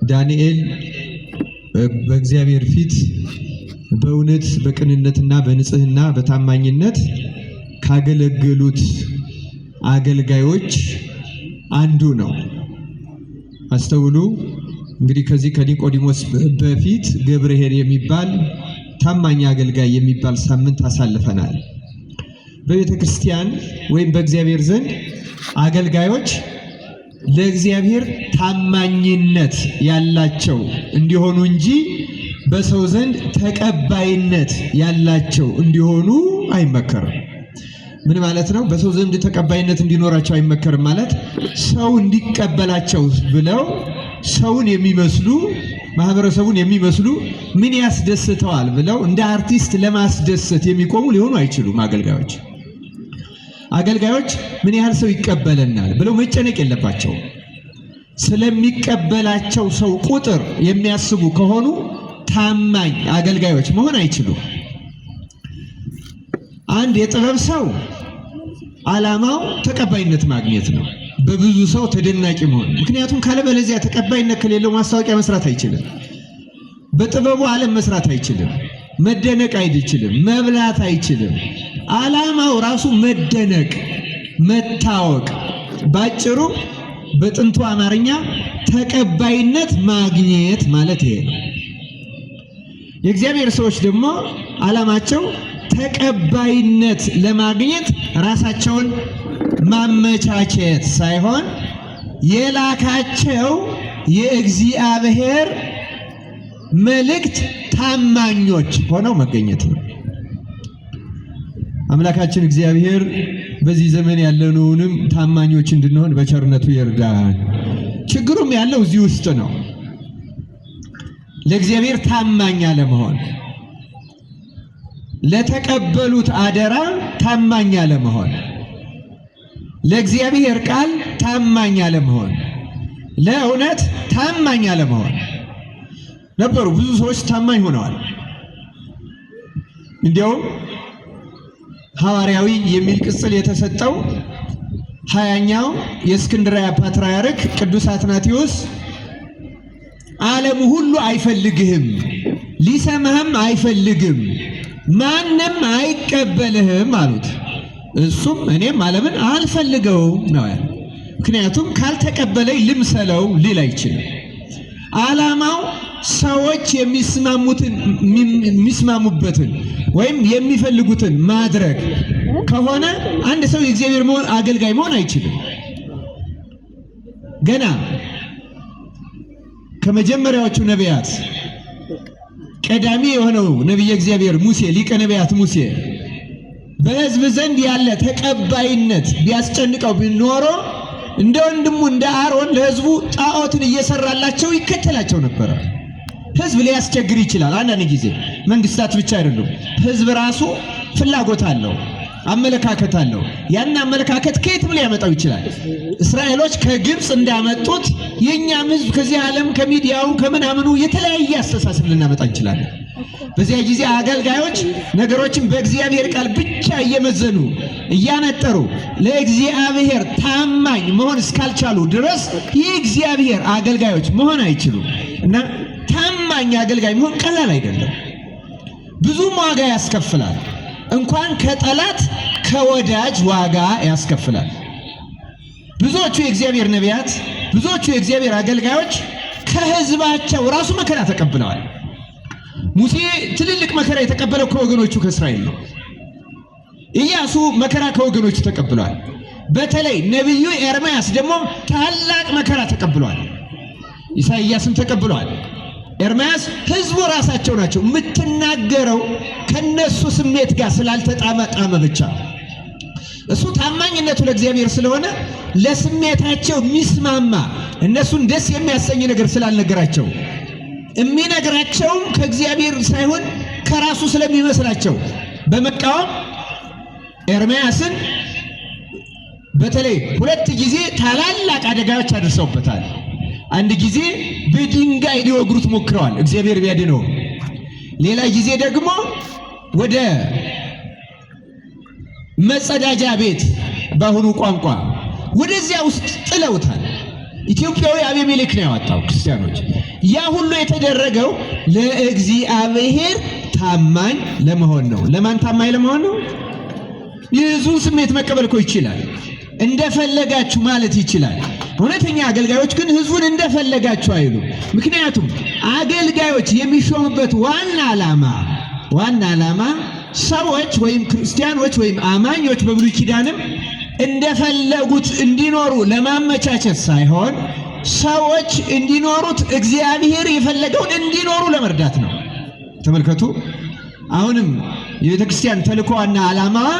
ዳንኤል በእግዚአብሔር ፊት በእውነት በቅንነትና በንጽህና በታማኝነት ካገለገሉት አገልጋዮች አንዱ ነው። አስተውሉ። እንግዲህ ከዚህ ከኒቆዲሞስ በፊት ገብርኄር የሚባል ታማኝ አገልጋይ የሚባል ሳምንት አሳልፈናል። በቤተ ክርስቲያን ወይም በእግዚአብሔር ዘንድ አገልጋዮች ለእግዚአብሔር ታማኝነት ያላቸው እንዲሆኑ እንጂ በሰው ዘንድ ተቀባይነት ያላቸው እንዲሆኑ አይመከርም። ምን ማለት ነው? በሰው ዘንድ ተቀባይነት እንዲኖራቸው አይመከርም ማለት ሰው እንዲቀበላቸው ብለው ሰውን የሚመስሉ ማህበረሰቡን የሚመስሉ ምን ያስደስተዋል ብለው እንደ አርቲስት ለማስደሰት የሚቆሙ ሊሆኑ አይችሉም። አገልጋዮች ምን ያህል ሰው ይቀበለናል ብለው መጨነቅ የለባቸውም። ስለሚቀበላቸው ሰው ቁጥር የሚያስቡ ከሆኑ ታማኝ አገልጋዮች መሆን አይችሉም። አንድ የጥበብ ሰው ዓላማው ተቀባይነት ማግኘት ነው፣ በብዙ ሰው ተደናቂ መሆን። ምክንያቱም ካለበለዚያ ተቀባይነት ከሌለው ማስታወቂያ መስራት አይችልም፣ በጥበቡ ዓለም መስራት አይችልም፣ መደነቅ አይችልም፣ መብላት አይችልም። ዓላማው ራሱ መደነቅ፣ መታወቅ፣ ባጭሩ በጥንቱ አማርኛ ተቀባይነት ማግኘት ማለት ይሄ ነው። የእግዚአብሔር ሰዎች ደግሞ ዓላማቸው ተቀባይነት ለማግኘት ራሳቸውን ማመቻቸት ሳይሆን የላካቸው የእግዚአብሔር መልእክት ታማኞች ሆነው መገኘት ነው። አምላካችን እግዚአብሔር በዚህ ዘመን ያለነውንም ታማኞች እንድንሆን በቸርነቱ ይርዳን። ችግሩም ያለው እዚህ ውስጥ ነው። ለእግዚአብሔር ታማኝ አለመሆን፣ ለተቀበሉት አደራ ታማኝ አለመሆን፣ ለእግዚአብሔር ቃል ታማኝ አለመሆን፣ ለእውነት ታማኝ አለመሆን ነበሩ። ብዙ ሰዎች ታማኝ ሆነዋል። እንዲያውም ሐዋርያዊ የሚል ቅጽል የተሰጠው 20ኛው የእስክንድርያ ፓትርያርክ ቅዱስ አትናቴዎስ ዓለም ሁሉ አይፈልግህም፣ ሊሰማህም አይፈልግም፣ ማንም አይቀበልህም አሉት። እሱም እኔም ዓለምን አልፈልገውም ነው ያለው። ምክንያቱም ካልተቀበለኝ ልምሰለው ሊል አይችልም። ዓላማው ሰዎች የሚስማሙበትን ወይም የሚፈልጉትን ማድረግ ከሆነ አንድ ሰው የእግዚአብሔር አገልጋይ መሆን አይችልም። ገና ከመጀመሪያዎቹ ነቢያት ቀዳሚ የሆነው ነቢየ እግዚአብሔር ሙሴ፣ ሊቀ ነቢያት ሙሴ በሕዝብ ዘንድ ያለ ተቀባይነት ቢያስጨንቀው ቢኖሮ እንደ ወንድሙ እንደ አሮን ለሕዝቡ ጣዖትን እየሰራላቸው ይከተላቸው ነበር። ሕዝብ ሊያስቸግር ይችላል። አንዳንድ ጊዜ መንግስታት ብቻ አይደሉም፣ ሕዝብ ራሱ ፍላጎት አለው፣ አመለካከት አለው። ያን አመለካከት ከየትም ሊያመጣው ይችላል። እስራኤሎች ከግብፅ እንዳመጡት የኛም ሕዝብ ከዚህ ዓለም ከሚዲያው ከምናምኑ የተለያየ አስተሳሰብ ልናመጣ እንችላለን። በዚያ ጊዜ አገልጋዮች ነገሮችን በእግዚአብሔር ቃል ብቻ እየመዘኑ እያነጠሩ ለእግዚአብሔር ታማኝ መሆን እስካልቻሉ ድረስ የእግዚአብሔር አገልጋዮች መሆን አይችሉም። እና ታማኝ አገልጋይ መሆን ቀላል አይደለም። ብዙም ዋጋ ያስከፍላል። እንኳን ከጠላት ከወዳጅ ዋጋ ያስከፍላል። ብዙዎቹ የእግዚአብሔር ነቢያት፣ ብዙዎቹ የእግዚአብሔር አገልጋዮች ከሕዝባቸው ራሱ መከራ ተቀብለዋል። ሙሴ ትልልቅ መከራ የተቀበለው ከወገኖቹ ከእስራኤል ነው። ኢያሱ መከራ ከወገኖቹ ተቀብሏል። በተለይ ነቢዩ ኤርምያስ ደግሞ ታላቅ መከራ ተቀብሏል። ኢሳይያስም ተቀብሏል። ኤርምያስ ሕዝቡ ራሳቸው ናቸው። የምትናገረው ከነሱ ስሜት ጋር ስላልተጣመጣመ ብቻ እሱ ታማኝነቱ ለእግዚአብሔር ስለሆነ ለስሜታቸው የሚስማማ እነሱን ደስ የሚያሰኝ ነገር ስላልነገራቸው የሚነግራቸውም ከእግዚአብሔር ሳይሆን ከራሱ ስለሚመስላቸው በመቃወም ኤርምያስን በተለይ 2 ጊዜ ታላላቅ አደጋዎች አድርሰውበታል። አንድ ጊዜ በድንጋይ ሊወግሩት ሞክረዋል፣ እግዚአብሔር ቢያድነው። ሌላ ጊዜ ደግሞ ወደ መጸዳጃ ቤት በአሁኑ ቋንቋ ወደዚያ ውስጥ ጥለውታል። ኢትዮጵያዊ አቤሜሌክ ነው ያወጣው ክርስቲያኖች። ያ ሁሉ የተደረገው ለእግዚአብሔር ታማኝ ለመሆን ነው። ለማን ታማኝ ለመሆን ነው? የሕዝቡን ስሜት መቀበል እኮ ይችላል። እንደፈለጋችሁ ማለት ይችላል። እውነተኛ አገልጋዮች ግን ሕዝቡን እንደፈለጋችሁ አይሉ። ምክንያቱም አገልጋዮች የሚሾሙበት ዋና ዓላማ ሰዎች ወይም ክርስቲያኖች ወይም አማኞች በብሉይ ኪዳንም እንደፈለጉት እንዲኖሩ ለማመቻቸት ሳይሆን ሰዎች እንዲኖሩት እግዚአብሔር የፈለገውን እንዲኖሩ ለመርዳት ነው። ተመልከቱ። አሁንም የቤተክርስቲያን ተልእኮዋና ዓላማዋ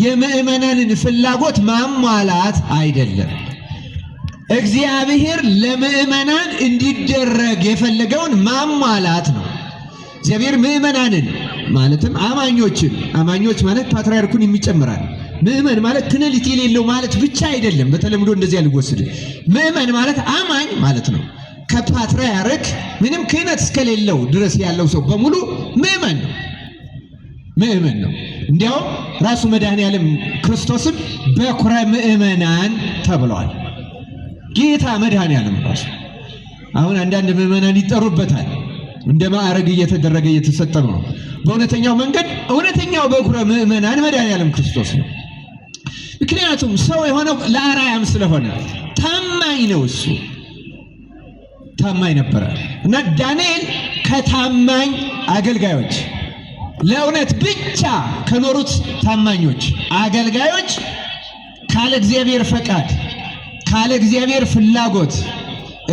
የምእመናንን ፍላጎት ማሟላት አይደለም። እግዚአብሔር ለምእመናን እንዲደረግ የፈለገውን ማሟላት ነው። እግዚአብሔር ምእመናንን ማለትም አማኞች ማለት ፓትርያርኩን የሚጨምራል። ምእመን ማለት ክህነት የሌለው ማለት ብቻ አይደለም። በተለምዶ እንደዚህ ያልወሰደ ምእመን ማለት አማኝ ማለት ነው። ከፓትርያርክ ምንም ክህነት እስከሌለው ድረስ ያለው ሰው በሙሉ ምእመን ነው። እንዲያውም ራሱ መድኃኔዓለም ክርስቶስም በኩረ ምእመናን ተብሏል። ጌታ መድኃኔዓለም ራሱ አሁን አንዳንድ ምእመናን ይጠሩበታል። እንደ ማዕረግ እየተደረገ እየተሰጠ ነው። በእውነተኛው መንገድ እውነተኛው በኩረ ምእመናን መድኃኔዓለም ክርስቶስ ነው። ምክንያቱም ሰው የሆነው ለአርአያም ስለሆነ ታማኝ ነው። እሱ ታማኝ ነበረ እና ዳንኤል ከታማኝ አገልጋዮች ለእውነት ብቻ ከኖሩት ታማኞች አገልጋዮች ካለ እግዚአብሔር ፈቃድ ካለ እግዚአብሔር ፍላጎት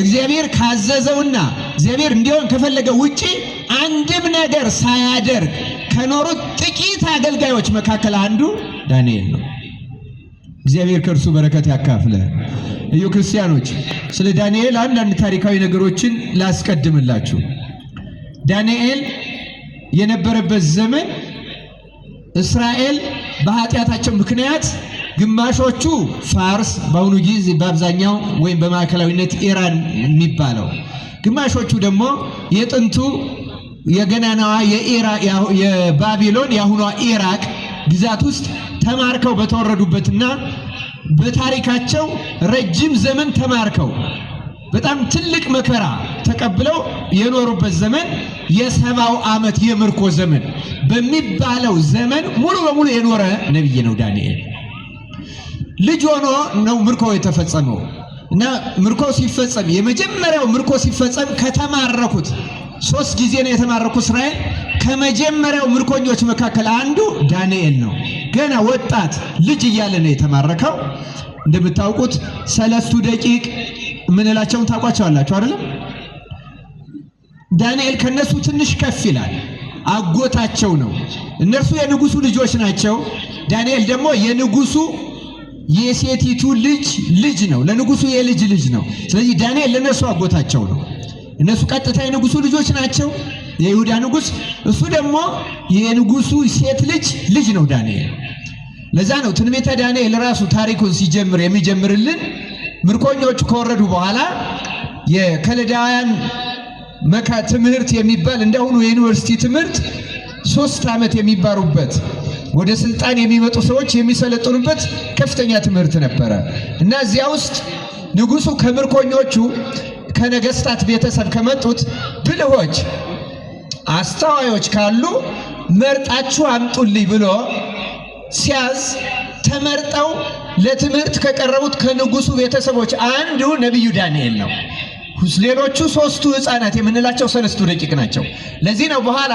እግዚአብሔር ካዘዘውና እግዚአብሔር እንዲሆን ከፈለገው ውጪ አንድም ነገር ሳያደርግ ከኖሩት ጥቂት አገልጋዮች መካከል አንዱ ዳንኤል ነው። እግዚአብሔር ከእርሱ በረከት ያካፍለ። እዩ ክርስቲያኖች፣ ስለ ዳንኤል አንዳንድ ታሪካዊ ነገሮችን ላስቀድምላችሁ። ዳንኤል የነበረበት ዘመን እስራኤል በኃጢአታቸው ምክንያት ግማሾቹ ፋርስ በአሁኑ ጊዜ በአብዛኛው ወይም በማዕከላዊነት ኢራን የሚባለው፣ ግማሾቹ ደግሞ የጥንቱ የገናናዋ የባቢሎን የአሁኗ ኢራቅ ግዛት ውስጥ ተማርከው በተወረዱበትና በታሪካቸው ረጅም ዘመን ተማርከው በጣም ትልቅ መከራ ተቀብለው የኖሩበት ዘመን የ70 ዓመት የምርኮ ዘመን በሚባለው ዘመን ሙሉ በሙሉ የኖረ ነብይ ነው ዳንኤል። ልጅ ሆኖ ነው ምርኮ የተፈጸመው እና ምርኮ ሲፈጸም የመጀመሪያው ምርኮ ሲፈጸም ከተማረኩት 3 ጊዜ ነው የተማረኩት እስራኤል። ከመጀመሪያው ምርኮኞች መካከል አንዱ ዳንኤል ነው። ገና ወጣት ልጅ እያለ ነው የተማረከው። እንደምታውቁት 3 ደቂቅ ምንላቸውን ታውቋቸዋላችሁ አይደለም? ዳንኤል ከነሱ ትንሽ ከፍ ይላል። አጎታቸው ነው። እነርሱ የንጉሱ ልጆች ናቸው። ዳንኤል ደግሞ የንጉሱ የሴቲቱ ልጅ ነው። ለንጉሱ የልጅ ልጅ ነው። ስለዚህ ዳንኤል ለነሱ አጎታቸው ነው። እነሱ ቀጥታ የንጉሱ ልጆች ናቸው፣ የይሁዳ ንጉስ። እሱ ደግሞ የንጉሱ ሴት ልጅ ነው ዳንኤል። ለዛ ነው ትንቢተ ዳንኤል ራሱ ታሪኩን ሲጀምር የሚጀምርልን ምርኮኞቹ ከወረዱ በኋላ የከለዳውያን ትምህርት የሚባል እንደሆኑ የዩኒቨርሲቲ ትምህርት 3 ዓመት የሚባሩበት ወደ ስልጣን የሚመጡ ሰዎች የሚሰለጥኑበት ከፍተኛ ትምህርት ነበረ እና እዚያ ውስጥ ንጉሱ ከምርኮኞቹ ከነገስታት ቤተሰብ ከመጡት ብልሆች አስተዋዮች ካሉ መርጣችሁ አምጡልኝ ብሎ ሲያዝ ተመርጠው ለትምህርት ከቀረቡት ከንጉሱ ቤተሰቦች አንዱ ነብዩ ዳንኤል ነው። ሌሎቹ 3ቱ ሕፃናት የምንላቸው 3 ደቂቅ ናቸው። ለዚህ ነው በኋላ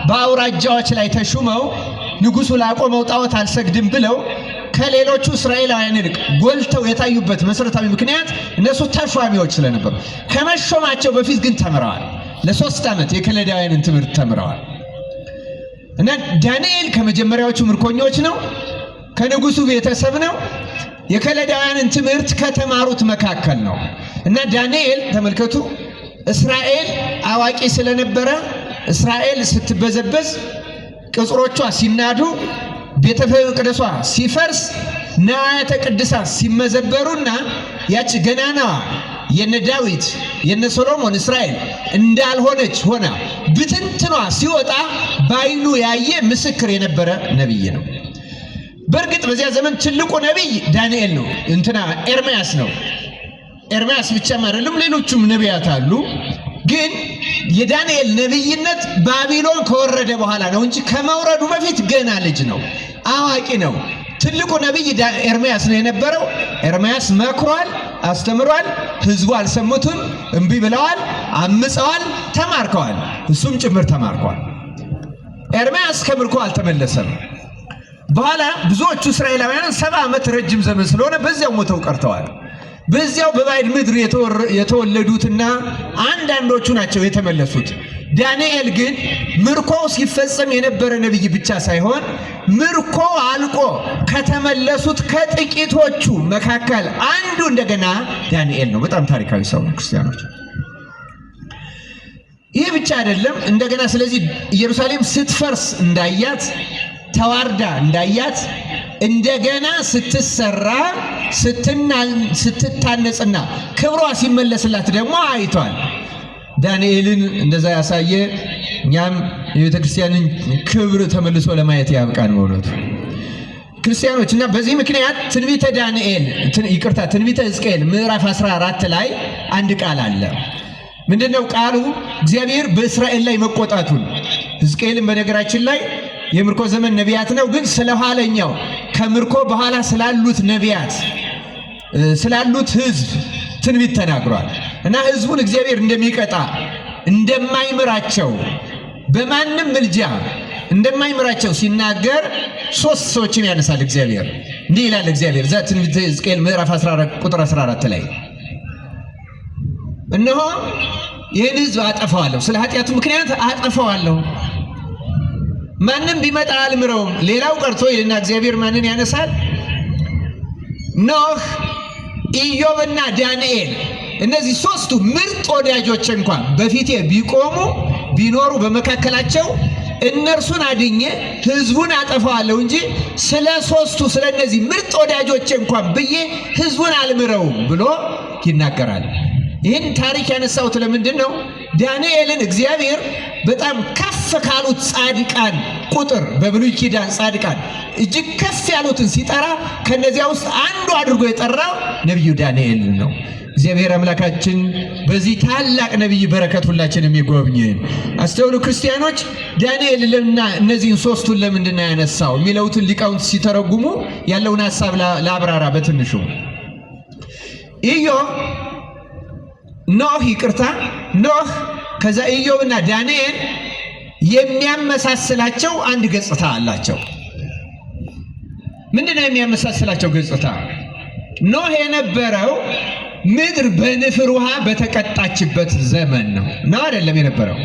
በአውራጃዎች ላይ ተሹመው ንጉሱ ላቆመው ጣዖት አልሰግድም ብለው ከሌሎቹ እስራኤላውያን ይልቅ ጎልተው የታዩበት መሰረታዊ ምክንያት እነሱ ተሿሚዎች ስለነበሩ። ከመሾማቸው በፊት ግን ተምረዋል። ለ3 ዓመት የከለዳውያንን ትምህርት ተምረዋል እና ዳንኤል ከመጀመሪያዎቹ ምርኮኞች ነው። ከንጉሱ ቤተሰብ ነው። የከለዳውያንን ትምህርት ከተማሩት መካከል ነው እና ዳንኤል ተመልከቱ፣ እስራኤል አዋቂ ስለነበረ እስራኤል ስትበዘበዝ፣ ቅጽሮቿ ሲናዱ፣ ቤተ መቅደሷ ሲፈርስ፣ ንዋያተ ቅድሳት ሲመዘበሩና ያች ገናናዋ የነ ዳዊት የነ ሶሎሞን እስራኤል እንዳልሆነች ሆና ብትንትኗ ሲወጣ ባይኑ ያየ ምስክር የነበረ ነብይ ነው። በእርግጥ በዚያ ዘመን ትልቁ ነብይ ዳንኤል ነው፣ ኤርምያስ ነው። ኤርምያስ ብቻም አይደለም ሌሎችም ነቢያት አሉ። ግን የዳንኤል ነብይነት ባቢሎን ከወረደ በኋላ ነው እንጂ ከመውረዱ በፊት ገና ልጅ ነው፣ አዋቂ ነው። ትልቁ ነብይ ኤርምያስ ነው የነበረው። ኤርምያስ መክሯል፣ አስተምሯል። ህዝቡ አልሰሙትም፣ እምቢ ብለዋል፣ አምፀዋል፣ ተማርከዋል። እሱም ጭምር ተማርኳል። ኤርምያስ ከምርኮ አልተመለሰም። በኋላ ብዙዎቹ እስራኤላውያን 70 ዓመት ረጅም ዘመን ስለሆነ በዚያው ሞተው ቀርተዋል። በዚያው በባዕድ ምድር የተወለዱትና አንዳንዶቹ ናቸው የተመለሱት። ዳንኤል ግን ምርኮ ሲፈጸም የነበረ ነብይ ብቻ ሳይሆን ምርኮ አልቆ ከተመለሱት ከጥቂቶቹ መካከል አንዱ እንደገና ዳንኤል ነው። በጣም ታሪካዊ ሰው ነው ክርስቲያኖች። ይህ ብቻ አይደለም። እንደገና ስለዚህ ኢየሩሳሌም ስትፈርስ እንዳያት፣ ተዋርዳ እንዳያት፣ እንደገና ስትሰራ ስትታነጽና ክብሯ ሲመለስላት ደግሞ አይቷል። ዳንኤልን እንደዛ ያሳየ እኛም የቤተ ክርስቲያንን ክብር ተመልሶ ለማየት ያብቃን በእውነቱ ክርስቲያኖች። እና በዚህ ምክንያት ትንቢተ ሕዝቅኤል ምዕራፍ 14 ላይ አንድ ቃል አለ። ምንድነው ቃሉ? እግዚአብሔር በእስራኤል ላይ መቆጣቱን። ሕዝቅኤልን በነገራችን ላይ የምርኮ ዘመን ነቢያት ነው፣ ግን ስለኋለኛው ከምርኮ በኋላ ስላሉት ነቢያት ስላሉት ህዝብ ትንቢት ተናግሯል። እና ህዝቡን እግዚአብሔር እንደሚቀጣ እንደማይምራቸው በማንም ምልጃ እንደማይምራቸው ሲናገር 3 ሰዎችን ያነሳል እግዚአብሔር። እንዲህ ይላል እግዚአብሔር ዘትንቢተ ሕዝቅኤል ምዕራፍ 14 ቁጥር 14 ላይ እነሆ ይህን ህዝብ አጠፋዋለሁ፣ ስለ ኃጢአቱ ምክንያት አጠፋዋለሁ፣ ማንም ቢመጣ አልምረውም። ሌላው ቀርቶ ይልና እግዚአብሔር ማንን ያነሳል? ኖህ፣ ኢዮብና ዳንኤል እነዚህ 3ቱ ምርጥ ወዳጆች እንኳን በፊቴ ቢቆሙ ቢኖሩ በመካከላቸው እነርሱን አድኜ ህዝቡን አጠፋዋለሁ እንጂ ስለ 3ቱ ስለ እነዚህ ምርጥ ወዳጆች እንኳን ብዬ ህዝቡን አልምረውም ብሎ ይናገራል። ይህን ታሪክ ያነሳሁት ለምንድን ነው? ዳንኤልን እግዚአብሔር በጣም ከፍ ካሉት ጻድቃን ቁጥር በብሉይ ኪዳን ጻድቃን እጅግ ከፍ ያሉትን ሲጠራ ከነዚያ ውስጥ አንዱ አድርጎ የጠራው ነቢዩ ዳንኤል ነው። እግዚአብሔር አምላካችን በዚህ ታላቅ ነቢይ በረከት ሁላችንም ይጎብኝን። አስተውሉ ክርስቲያኖች። ዳንኤልና እነዚህን 3ቱን ለምንድን ነው ያነሳው የሚለውትን ሊቃውንት ሲተረጉሙ ያለውን ሐሳብ ለአብራራ በትንሹ ኖህ ከዛ ኢዮብና ዳንኤል የሚያመሳስላቸው አንድ ገጽታ አላቸው። ምንድነው የሚያመሳስላቸው ገጽታ? ኖህ የነበረው ምድር በንፍር ውሃ በተቀጣችበት ዘመን ነው አይደለም የነበረው?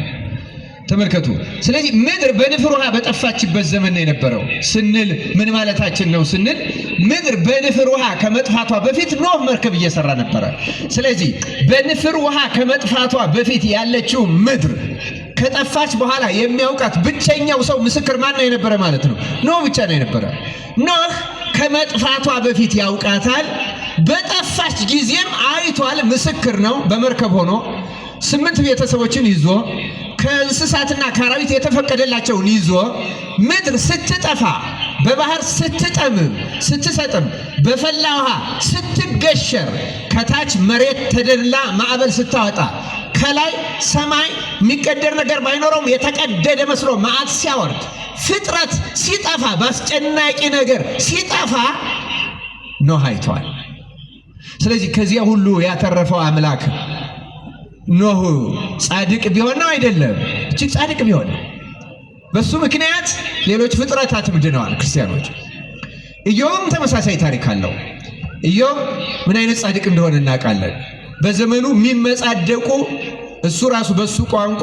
ተመልከቱ። ስለዚህ ምድር በንፍር ውሃ በጠፋችበት ዘመን ነው የነበረው ስንል ምን ማለታችን ነው ስንል ምድር በንፍር ውሃ ከመጥፋቷ በፊት ኖህ መርከብ እየሰራ ነበረ። ስለዚህ በንፍር ውሃ ከመጥፋቷ በፊት ያለችው ምድር ከጠፋች በኋላ የሚያውቃት ብቸኛው ሰው ምስክር ማን ነው የነበረ ማለት ነው? ኖህ ብቻ ነው የነበረ። ኖህ ከመጥፋቷ በፊት ያውቃታል። በጠፋች ጊዜም አይቷል፣ ምስክር ነው። በመርከብ ሆኖ 8 ቤተሰቦችን ይዞ ከእንስሳትና ከአራዊት የተፈቀደላቸውን ይዞ ምድር ስትጠፋ፣ በባህር ስትሰጥም፣ በፈላ ውሃ ስትገሸር፣ ከታች መሬት ተደላ ማዕበል ስታወጣ፣ ከላይ ሰማይ የሚቀደር ነገር ባይኖረውም የተቀደደ መስሎ መዓት ሲያወርድ፣ ፍጥረት ሲጠፋ፣ በአስጨናቂ ነገር ሲጠፋ ኖህ አይቷል። ስለዚህ ከዚያ ሁሉ ያተረፈው አምላክ ኖህ ጻድቅ ቢሆን ነው አይደለም? እጅግ ጻድቅ ቢሆን በሱ ምክንያት ሌሎች ፍጥረታትም ድነዋል። ክርስቲያኖች ኢዮብም ተመሳሳይ ታሪክ አለው። ኢዮብ ምን አይነት ጻድቅ እንደሆነ እናውቃለን። በዘመኑ የሚመጻደቁ እሱ ራሱ በሱ ቋንቋ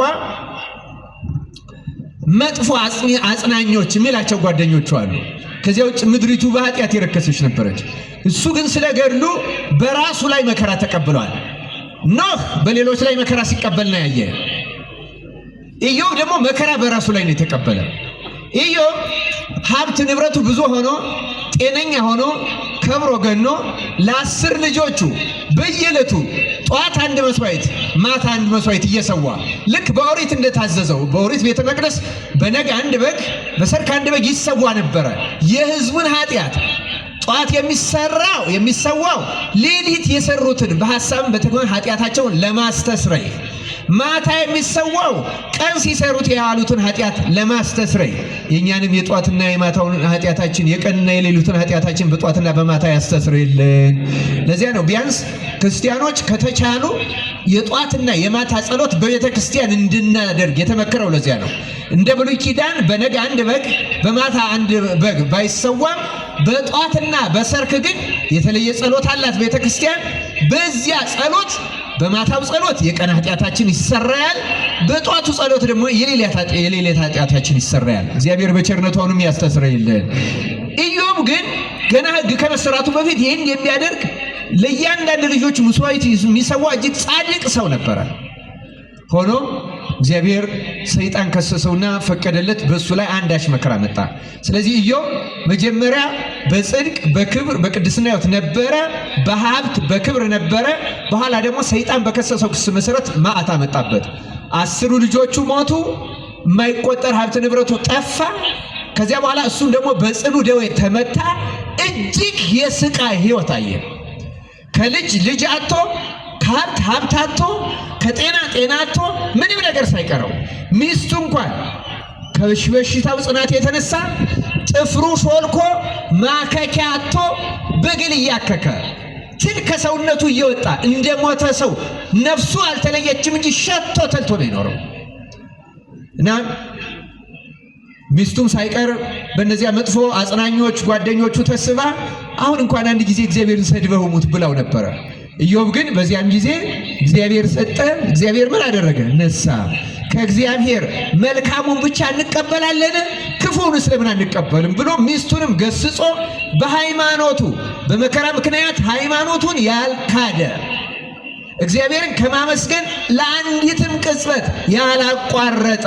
መጥፎ አጽናኞች የሚላቸው ጓደኞቹ አሉ። ከዚያ ውጭ ምድሪቱ በኃጢአት የረከሰች ነበረች። እሱ ግን ስለ ገድሉ በራሱ ላይ መከራ ተቀብሏል። ኖህ በሌሎች ላይ መከራ ሲቀበል ነው ያየ። ኢዮብ ደግሞ መከራ በራሱ ላይ ነው የተቀበለ። ኢዮብ ሀብት ንብረቱ ብዙ ሆኖ ጤነኛ ሆኖ ከብሮ ገኖ ለ10 ልጆቹ በየዕለቱ ጧት 1 መስዋዕት ማታ 1 መስዋዕት እየሰዋ ልክ በኦሪት እንደታዘዘው በኦሪት ቤተ መቅደስ በነግ 1 በግ በሰርክ 1 በግ ይሰዋ ነበረ። የሕዝቡን ኃጢአት ጧት የሚሰዋው ሌሊት የሰሩትን በሐሳብም በተግባር ኃጢአታቸውን ለማስተስረይ፣ ማታ የሚሰዋው ቀን ሲሰሩት የዋሉትን ኃጢአት ለማስተስረይ። የእኛንም የጧትና የማታውን ኃጢአታችን የቀንና የሌሊቱን ኃጢአታችን በጧትና በማታ ያስተስረይልን። ለዚያ ነው ቢያንስ ክርስቲያኖች ከተቻሉ የጧትና የማታ ጸሎት በቤተ ክርስቲያን እንድናደርግ የተመከረው። ለዚያ ነው እንደ ብሉይ ኪዳን በነግ አንድ በግ በማታ አንድ በግ ባይሰዋም በጧትና በሰርክ ግን የተለየ ጸሎት አላት ቤተ ክርስቲያን። በዚያ ጸሎት በማታው ጸሎት የቀን ኃጢአታችን ይሰራያል፣ በጧቱ ጸሎት ደግሞ የሌሊት ኃጢአታችን ይሰራያል። እግዚአብሔር በቸርነቱም ያስተስረይልን። ኢዮብ ግን ገና ሕግ ከመሰራቱ በፊት ይህን የሚያደርግ ለእያንዳንዱ ልጆች መስዋዕት የሚሰዋ እጅግ ጻድቅ ሰው ነበረ። ሆኖም እግዚአብሔር ሰይጣን ከሰሰውና ፈቀደለት፣ በሱ ላይ አንዳች መከራ መጣ። ስለዚህ ኢዮብ መጀመሪያ በጽድቅ በክብር በቅድስና ሕይወት ነበረ፣ በሀብት በክብር ነበረ። በኋላ ደግሞ ሰይጣን በከሰሰው ክስ መሰረት መዓት መጣበት። 10 ልጆቹ ሞቱ፣ የማይቆጠር ሀብት ንብረቱ ጠፋ። ከዚያ በኋላ እሱም ደግሞ በጽኑ ደዌ ተመታ። እጅግ የስቃይ ሕይወት አየ። ከልጅ ልጅ አጥቶ፣ ከሀብት ሀብት አጥቶ፣ ከጤና ጤና አጥቶ፣ ምንም ነገር ሳይቀረው ሚስቱ እንኳን ከበሽታው ጽናት የተነሳ ጥፍሩ ሾልኮ ማከኪያ አጥቶ በግል እያከከ ትል ከሰውነቱ እየወጣ እንደ ሞተ ሰው ነፍሱ አልተለየችም እንጂ ሸቶ ተልቶ ነው የኖረው። እና ሚስቱም ሳይቀር በእነዚያ መጥፎ አጽናኞች ጓደኞቹ ተስባ አሁን እንኳን አንድ ጊዜ እግዚአብሔርን ሰድበው ሙት ብላው ነበረ። ኢዮብ ግን በዚያም ጊዜ እግዚአብሔር ሰጠ፣ እግዚአብሔር ምን አደረገ? ነሳ። ከእግዚአብሔር መልካሙን ብቻ እንቀበላለን ክፉን ስለምን አንቀበልም ብሎ ሚስቱንም ገስጾ በሃይማኖቱ በመከራ ምክንያት ሃይማኖቱን ያልካደ እግዚአብሔርን ከማመስገን ለአንዲትም ቅጽበት ያላቋረጠ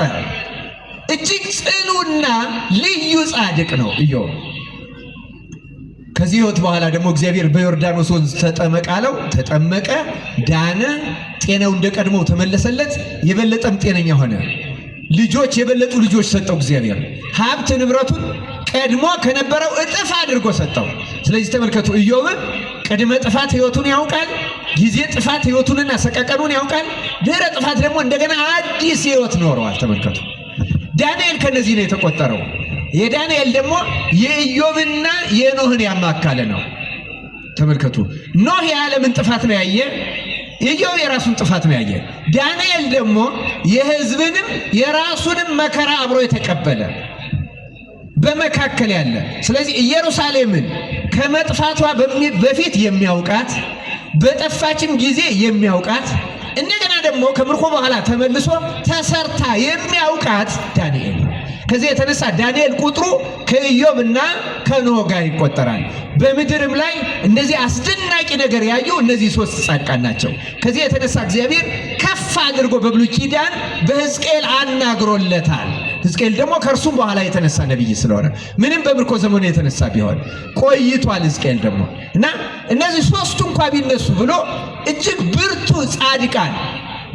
እጅግ ጽኑና ልዩ ጻድቅ ነው ኢዮብ። ከዚህ ሕይወት በኋላ ደግሞ እግዚአብሔር በዮርዳኖስ ወንዝ ተጠመቅ አለው። ተጠመቀ፣ ዳነ፣ ጤናው እንደቀድሞው ተመለሰለት፣ የበለጠም ጤነኛ ሆነ። ልጆች የበለጡ ልጆች ሰጠው እግዚአብሔር። ሀብት ንብረቱን ቀድሞ ከነበረው እጥፍ አድርጎ ሰጠው። ስለዚህ ተመልከቱ፣ ኢዮብን ቅድመ ጥፋት ሕይወቱን ያውቃል፣ ጊዜ ጥፋት ሕይወቱንና ሰቀቀኑን ያውቃል፣ ድህረ ጥፋት ደግሞ እንደገና አዲስ ሕይወት ኖረዋል። ተመልከቱ፣ ዳንኤል ከነዚህ ነው የተቆጠረው። የዳንኤል ደግሞ የኢዮብና የኖህን ያማካለ ነው። ተመልከቱ፣ ኖህ የዓለምን ጥፋት ነው ያየ፣ ኢዮብ የራሱን ጥፋት ነው ያየ። ዳንኤል ደግሞ የሕዝብንም የራሱንም መከራ አብሮ የተቀበለ በመካከል ያለ። ስለዚህ ኢየሩሳሌምን ከመጥፋቷ በፊት የሚያውቃት፣ በጠፋችም ጊዜ የሚያውቃት፣ እንደገና ደግሞ ከምርኮ በኋላ ተመልሶ ተሰርታ የሚያውቃት ዳንኤል ነው። ከዚህ የተነሳ ዳንኤል ቁጥሩ ከኢዮብና ከኖህ ጋር ይቆጠራል። በምድርም ላይ እንደዚህ አስደናቂ ነገር ያዩ እነዚህ 3 ጻድቃን ናቸው። ከዚህ የተነሳ እግዚአብሔር ከፍ አድርጎ በብሉይ ኪዳን በሕዝቅኤል አናግሮለታል። ሕዝቅኤል ደግሞ ከእርሱም በኋላ የተነሳ ነቢይ ስለሆነ ምንም በምርኮ ዘመኑ የተነሳ ቢሆን ቆይቷል። ሕዝቅኤል ደግሞ እና እነዚህ 3ቱ እንኳ ቢነሱ ብሎ እጅግ ብርቱ ጻድቃን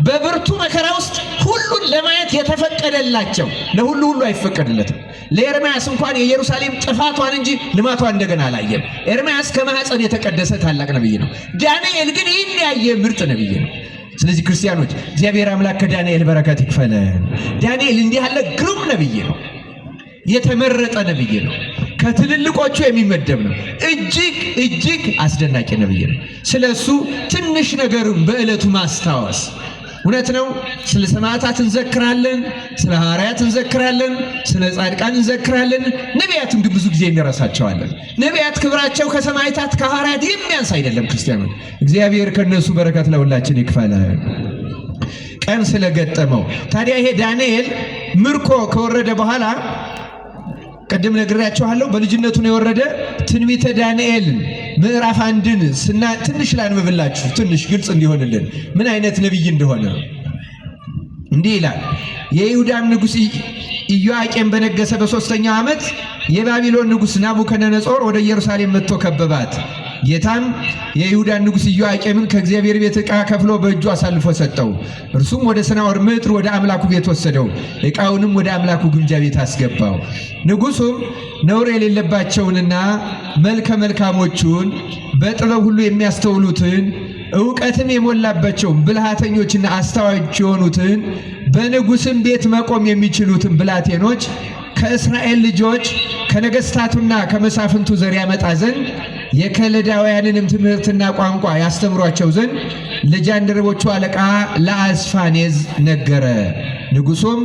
በብርቱ መከራ ውስጥ ሁሉን ለማየት የተፈቀደላቸው፣ ለሁሉ አይፈቀድለትም። ለኤርምያስ እንኳን የኢየሩሳሌም ጥፋቷን እንጂ ልማቷን እንደገና አላየም። ኤርምያስ ከማኅፀን የተቀደሰ ታላቅ ነቢይ ነው። ዳንኤል ግን ይህን ያየ ምርጥ ነቢይ ነው። ስለዚህ ክርስቲያኖች እግዚአብሔር አምላክ ከዳንኤል በረከት ይክፈለን። ዳንኤል እንዲህ ያለ ግሩም ነቢይ ነው። የተመረጠ ነቢይ ነው። ከትልልቆቹ የሚመደብ ነው። እጅግ አስደናቂ ነቢይ ነው። ስለሱ ትንሽ ነገርም በዕለቱ ማስታወስ እውነት ነው። ስለ ሰማዕታት እንዘክራለን፣ ስለ ሐዋርያት እንዘክራለን፣ ስለ ጻድቃን እንዘክራለን። ነቢያትን ግን ብዙ ጊዜ እንረሳቸዋለን። ነቢያት ክብራቸው ከሰማዕታት ከሐዋርያት የሚያንስ አይደለም። ክርስቲያኖች እግዚአብሔር ከነሱ በረከት ለሁላችን ይክፈለን። ቀን ስለገጠመው ታዲያ ይሄ ዳንኤል ምርኮ ከወረደ በኋላ ቀደም ነግሬያችኋለሁ። በልጅነቱ ነው የወረደ። ትንቢተ ዳንኤል ምዕራፍ 1ን ትንሽ ላንብብላችሁ፣ ትንሽ ግልጽ እንዲሆንልን ምን አይነት ነቢይ እንደሆነ። እንዲህ ይላል። የይሁዳም ንጉሥ ኢዮአቄም በነገሰ በ3ኛው ዓመት የባቢሎን ንጉሥ ናቡከደነጾር ወደ ኢየሩሳሌም መጥቶ ከበባት። ጌታም የይሁዳን ንጉሥ ኢዮአቄምን ከእግዚአብሔር ቤት ዕቃ ከፍሎ በእጁ አሳልፎ ሰጠው። እርሱም ወደ ሰናዖር ምድር ወደ አምላኩ ቤት ወሰደው። ዕቃውንም ወደ አምላኩ ግምጃ ቤት አስገባው። ንጉሡም ነውር የሌለባቸውንና መልከ መልካሞቹን በጥበብ ሁሉ የሚያስተውሉትን ዕውቀትም የሞላባቸውን ብልሃተኞችና አስተዋዮች የሆኑትን በንጉሥም ቤት መቆም የሚችሉትን ብላቴኖች ከእስራኤል ልጆች ከነገሥታቱና ከመሳፍንቱ ዘር ያመጣ ዘንድ የከለዳውያንንም ትምህርትና ቋንቋ ያስተምሯቸው ዘንድ ለጃንደረቦቹ አለቃ ለአስፋኔዝ ነገረ። ንጉሡም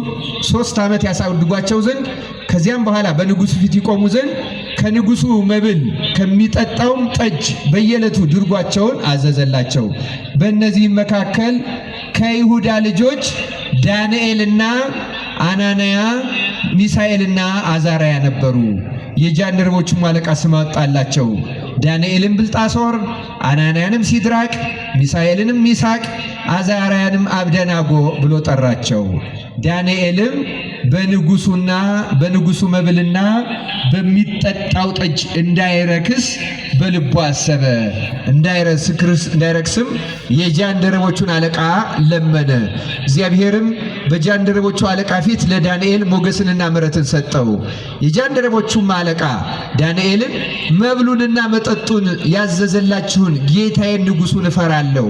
3 ዓመት ያሳድጓቸው ዘንድ ከዚያም በኋላ በንጉሡ ፊት ይቆሙ ዘንድ ከንጉሡ መብል ከሚጠጣውም ጠጅ በየዕለቱ ድርጓቸውን አዘዘላቸው። በእነዚህም መካከል ከይሁዳ ልጆች ዳንኤልና አናንያ፣ ሚሳኤልና አዛርያ ነበሩ። የጃንደረቦቹም አለቃ ስም አወጣላቸው። ዳንኤልን ብልጣሶር፣ አናንያንም ሲድራቅ፣ ሚሳኤልንም ሚሳቅ፣ አዛርያንም አብደናጎ ብሎ ጠራቸው። ዳንኤልም በንጉሡ መብልና በሚጠጣው ጠጅ እንዳይረክስ በልቡ አሰበ። እንዳይረክስም የጃንደረቦቹን አለቃ ለመነ። እግዚአብሔርም በጃንደረቦቹ አለቃ ፊት ለዳንኤል ሞገስንና ምሕረትን ሰጠው። የጃንደረቦቹም አለቃ ዳንኤልን መብሉንና መጠጡን ያዘዘላችሁን ጌታዬን ንጉሡን እፈራለሁ።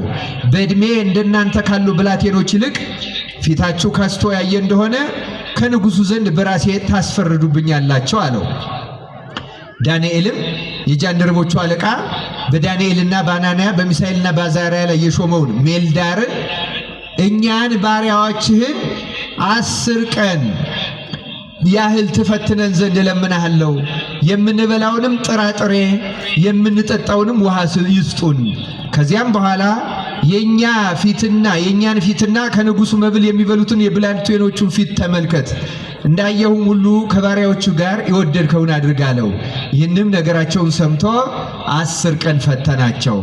በዕድሜ እንደናንተ ካሉ ብላቴኖች ይልቅ ፊታችሁ ከስቶ ያየ እንደሆነ ከንጉሡ ዘንድ በራሴ ታስፈርዱብኛላችሁ አለው። ዳንኤልም የጃንደረቦቹ አለቃ በዳንኤልና በአናንያ በሚሳኤልና በአዛርያ ላይ የሾመውን ሜልዳርን እኛን ባሪያዎችህን 10 ቀን ያህል ትፈትነን ዘንድ እለምንሃለሁ። የምንበላውንም ጥራጥሬ የምንጠጣውንም ውሃ ይስጡን። ከዚያም በኋላ የእኛን ፊትና ከንጉሡ መብል የሚበሉትን የብላቴኖቹን ፊት ተመልከት። እንዳየሁም ሁሉ ከባሪያዎቹ ጋር የወደድከውን አድርግ አለው። ይህንም ነገራቸውን ሰምቶ 10 ቀን ፈተናቸው።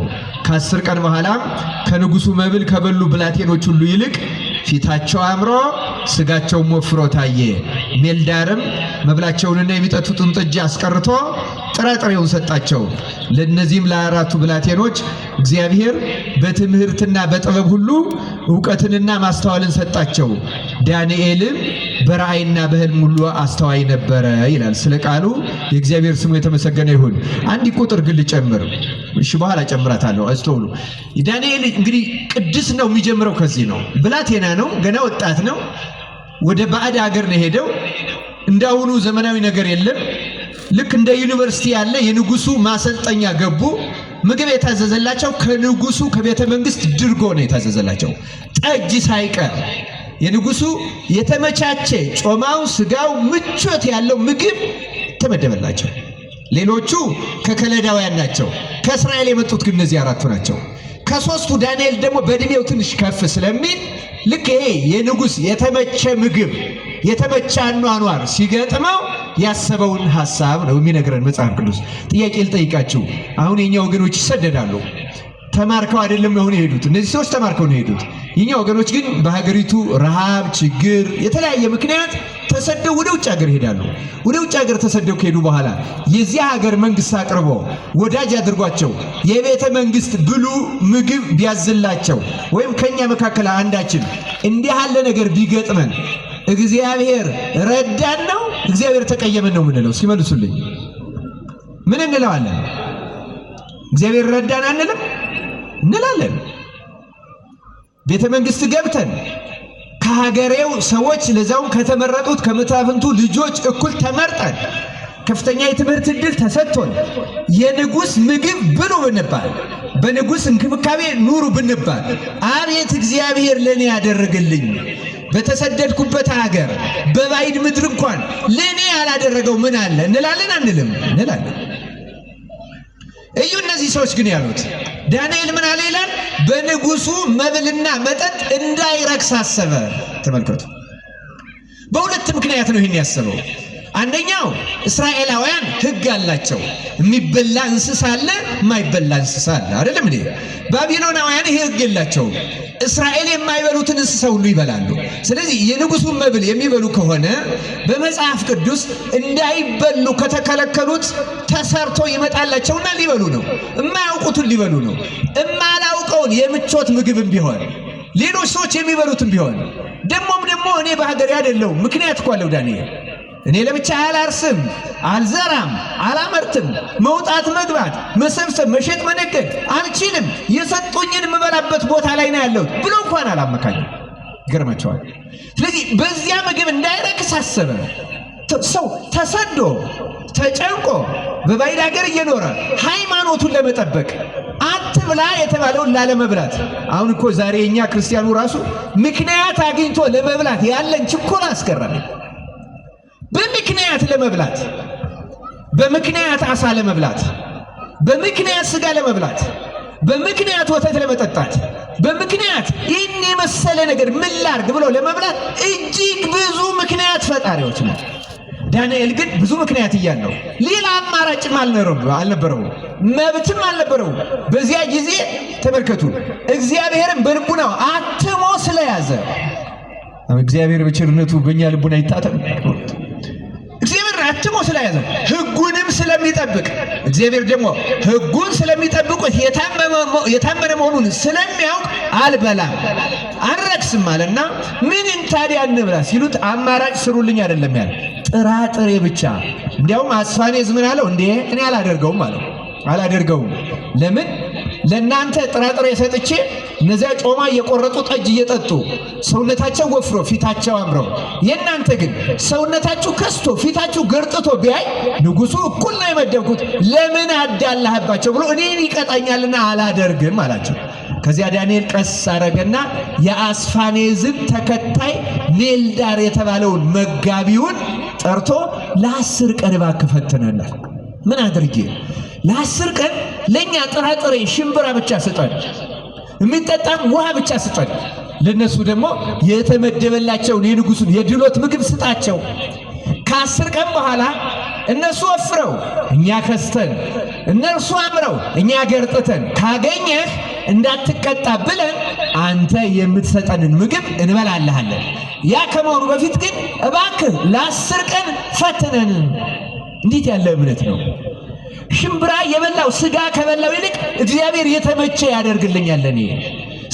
ከ10 ቀን በኋላም ከንጉሡ መብል ከበሉ ብላቴኖች ሁሉ ይልቅ ፊታቸው አምሮ ስጋቸውም ወፍሮ ታየ። ሜልዳርም መብላቸውንና የሚጠጡትን ጠጅ አስቀርቶ ጥራጥሬውን ሰጣቸው። ለእነዚህም ለ4ቱ ብላቴኖች እግዚአብሔር በትምህርትና በጥበብ ሁሉ ዕውቀትንና ማስተዋልን ሰጣቸው። ዳንኤልም በራእይና በሕልም ሁሉ አስተዋይ ነበረ ይላል። ስለ ቃሉ የእግዚአብሔር ስሙ የተመሰገነ ይሁን። አንድ ቁጥር ግን ልጨምር። እሺ በኋላ ጨምራታለሁ። አስተውሉ። ዳንኤል እንግዲህ ቅድስ ነው የሚጀምረው ከዚህ ነው። ብላቴና ነው፣ ገና ወጣት ነው። ወደ ባዕድ ሀገር ነው ሄደው። እንዳሁኑ ዘመናዊ ነገር የለም። ልክ እንደ ዩኒቨርሲቲ ያለ የንጉሱ ማሰልጠኛ ገቡ። ምግብ የታዘዘላቸው ከንጉሱ ከቤተ መንግስት ድርጎ ነው የታዘዘላቸው፣ ጠጅ ሳይቀር የንጉሱ የተመቻቸ ጮማው፣ ስጋው ምቾት ያለው ምግብ ተመደበላቸው። ሌሎቹ ከከለዳውያን ናቸው። ከእስራኤል የመጡት ግን እነዚህ 4ቱ ናቸው። ከ3ቱ ዳንኤል ደግሞ በእድሜው ትንሽ ከፍ ስለሚል ልክ ይሄ የንጉስ የተመቸ ምግብ የተመቸ አኗኗር ሲገጥመው ያሰበውን ሐሳብ ነው የሚነግረን መጽሐፍ ቅዱስ። ጥያቄ ልጠይቃችሁ። አሁን የኛ ወገኖች ይሰደዳሉ። ተማርከው አይደለም አሁን የሄዱት። እነዚህ ሰዎች ተማርከው ነው የሄዱት። የኛ ወገኖች ግን በሀገሪቱ ረሃብ፣ ችግር፣ የተለያየ ምክንያት ተሰደው ወደ ውጭ ሀገር ይሄዳሉ። ወደ ውጭ ሀገር ተሰደው ከሄዱ በኋላ የዚያ ሀገር መንግስት አቅርቦ ወዳጅ አድርጓቸው የቤተ መንግስት ብሉ ምግብ ቢያዝላቸው ወይም ከኛ መካከል አንዳችን እንዲህ ያለ ነገር ቢገጥመን እግዚአብሔር ረዳን ነው እግዚአብሔር ተቀየመን ነው የምንለው? ሲመልሱልኝ ምን እንለዋለን? እግዚአብሔር ረዳን አንልም? እንላለን። ቤተ መንግስት ገብተን ከሀገሬው ሰዎች ለዛውም ከተመረጡት ከመሳፍንቱ ልጆች እኩል ተመርጠን ከፍተኛ የትምህርት ዕድል ተሰጥቶን የንጉስ ምግብ ብሉ ብንባል በንጉስ እንክብካቤ ኑሩ ብንባል አቤት እግዚአብሔር ለኔ ያደረገልኝ በተሰደድኩበት ሀገር በባዕድ ምድር እንኳን ለኔ ያላደረገው ምን አለ እንላለን? አንልም? እንላለን። እዩ እነዚህ ሰዎች ግን ያሉት ዳንኤል ምን አለ ይላል? በንጉሱ መብልና መጠጥ እንዳይረክስ አሰበ። ተመልከቱ። በሁለት ምክንያት ነው ይህን ያሰበው። አንደኛው እስራኤላውያን ሕግ አላቸው። የሚበላ እንስሳ አለ፣ የማይበላ እንስሳ አለ አይደለም እንዴ? ባቢሎናውያን ይሄ ሕግ የላቸውም። እስራኤል የማይበሉትን እንስሳ ሁሉ ይበላሉ። ስለዚህ የንጉሱን መብል የሚበሉ ከሆነ በመጽሐፍ ቅዱስ እንዳይበሉ ከተከለከሉት ተሰርቶ ይመጣላቸውና ሊበሉ ነው። የማያውቁትን ሊበሉ ነው። የማላውቀውን የምቾት ምግብም ቢሆን ሌሎች ሰዎች የሚበሉትም ቢሆን ደግሞ እኔ በሀገሬ አይደለሁም። ምክንያት እኮ አለው ዳንኤል። እኔ ለብቻ አላርስም፣ አልዘራም፣ አላመርትም፣ መውጣት መግባት፣ መሰብሰብ፣ መሸጥ፣ መነገድ አልችልም፣ የሰጡኝን የምበላበት ቦታ ላይ ነው ያለሁት ብሎ እንኳን አላመካኝም። ይገርማቸዋል። ስለዚህ በዚያ ምግብ እንዳይረክስ አሰበ። ሰው ተሰዶ ተጨንቆ በባዕድ ሀገር እየኖረ ሃይማኖቱን ለመጠበቅ አትብላ የተባለውን ላለመብላት። አሁን እኮ ዛሬ እኛ ክርስቲያኑ ራሱ ምክንያት አግኝቶ ለመብላት ያለን ችኮላ አስገረመኝ። በምክንያት ለመብላት፣ በምክንያት አሳ ለመብላት፣ በምክንያት ስጋ ለመብላት፣ በምክንያት ወተት ለመጠጣት፣ በምክንያት ይህን የመሰለ ነገር ምን ላድርግ ብሎ ለመብላት እጅግ ብዙ ምክንያት ፈጣሪዎች ነው። ዳንኤል ግን ብዙ ምክንያት እያለው ሌላ አማራጭም አልነበረው፣ መብትም አልነበረው። በዚያ ጊዜ ተመልከቱ፣ እግዚአብሔርን በልቡናው አትሞ ስለያዘ፣ እግዚአብሔር በቸርነቱ በእኛ ልቡና ይታተም። እግዚአብሔር አትሞ ስለያዘ ሕጉንም ስለሚጠብቅ፣ እግዚአብሔር ደግሞ ሕጉን ስለሚጠብቁት የታመነ መሆኑን ስለሚያውቅ አልበላም አልረክስም አለና ምን ታዲያ እንብላ ሲሉት አማራጭ ስሩልኝ አይደለም ያለ፣ ጥራጥሬ ብቻ። እንዲያውም አስፋኔዝ ምን አለው? እንዴ እኔ አላደርገውም አለው። አላደርገውም ለምን? ለእናንተ ጥራጥሬ ሰጥቼ እነዚያ ጮማ እየቆረጡ ጠጅ እየጠጡ ሰውነታቸው ወፍሮ ፊታቸው አምረው፣ የእናንተ ግን ሰውነታችሁ ከስቶ ፊታችሁ ገርጥቶ ቢያይ ንጉሡ እኩል ነው የመደብኩት፣ ለምን አዳላህባቸው ብሎ እኔን ይቀጣኛልና አላደርግም አላቸው። ከዚያ ዳንኤል ቀስ አረገና የአስፋኔዝን ተከታይ ሜልዳር የተባለውን መጋቢውን ጠርቶ ለ10 ቀን እባክህ ፈትነናል። ምን አድርጌ? ለ10 ቀን ለኛ ጥራጥሬ ሽምብራ ብቻ ስጠን፣ የሚጠጣም ውሃ ብቻ ስጠን፣ ለነሱ ደግሞ የተመደበላቸውን የንጉሱን የድሎት ምግብ ስጣቸው። ከ10 ቀን በኋላ እነሱ ወፍረው እኛ ከስተን፣ እነርሱ አምረው እኛ ገርጥተን ካገኘህ እንዳትቀጣ ብለን አንተ የምትሰጠንን ምግብ እንበላልሃለን። ያ ከመሆኑ በፊት ግን እባክህ ለ10 ቀን ፈትነን። እንዴት ያለ እምነት ነው! ሽምብራ የበላው ስጋ ከበላው ይልቅ እግዚአብሔር የተመቸ ያደርግልኛል። እኔ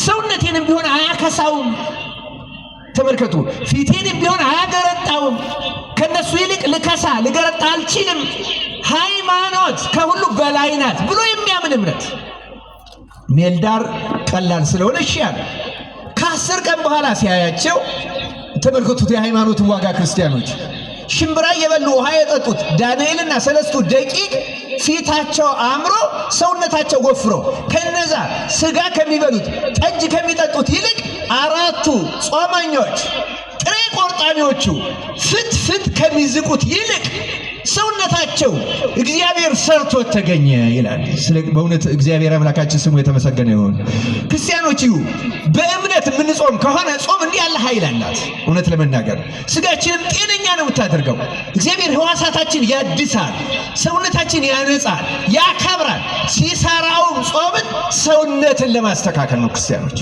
ሰውነቴንም ቢሆን አያከሳውም። ተመልከቱ፣ ፊቴንም ቢሆን አያገረጣውም። ከነሱ ይልቅ ልገረጣ አልችልም። ሃይማኖት ከሁሉ በላይ ናት ብሎ የሚያምን እምነት። ሜልዳር ቀላል ስለሆነ እሺ አለ። ከ10 ቀን በኋላ ሲያያቸው ተመልከቱት የሃይማኖትን ዋጋ ክርስቲያኖች። ሽምብራ የበሉ ውሃ የጠጡት ዳንኤልና ሰለስቱ ደቂቅ ፊታቸው አምሮ ሰውነታቸው ወፍሮ ከነዛ ስጋ ከሚበሉት ጠጅ ከሚጠጡት ይልቅ 4ቱ ጾመኞች ጥሬ ቆርጣሚዎቹ ፍትፍት ከሚዝቁት ይልቅ ሰውነታቸው እግዚአብሔር ሰርቶ ተገኘ ይላል። በእውነት እግዚአብሔር አምላካችን ስሙ የተመሰገነ ይሁን። ክርስቲያኖች በእምነት የምንጾም ከሆነ ጾም እንዲህ ያለ ኃይል አላት። እውነት ለመናገር ስጋችንን ጤነኛ ነው የምታደርገው። እግዚአብሔር ሕዋሳታችን ያድሳል፣ ሰውነታችን ያነጻል፣ ያከብራል። ሲሰራውም ጾምን ሰውነትን ለማስተካከል ነው ክርስቲያኖች።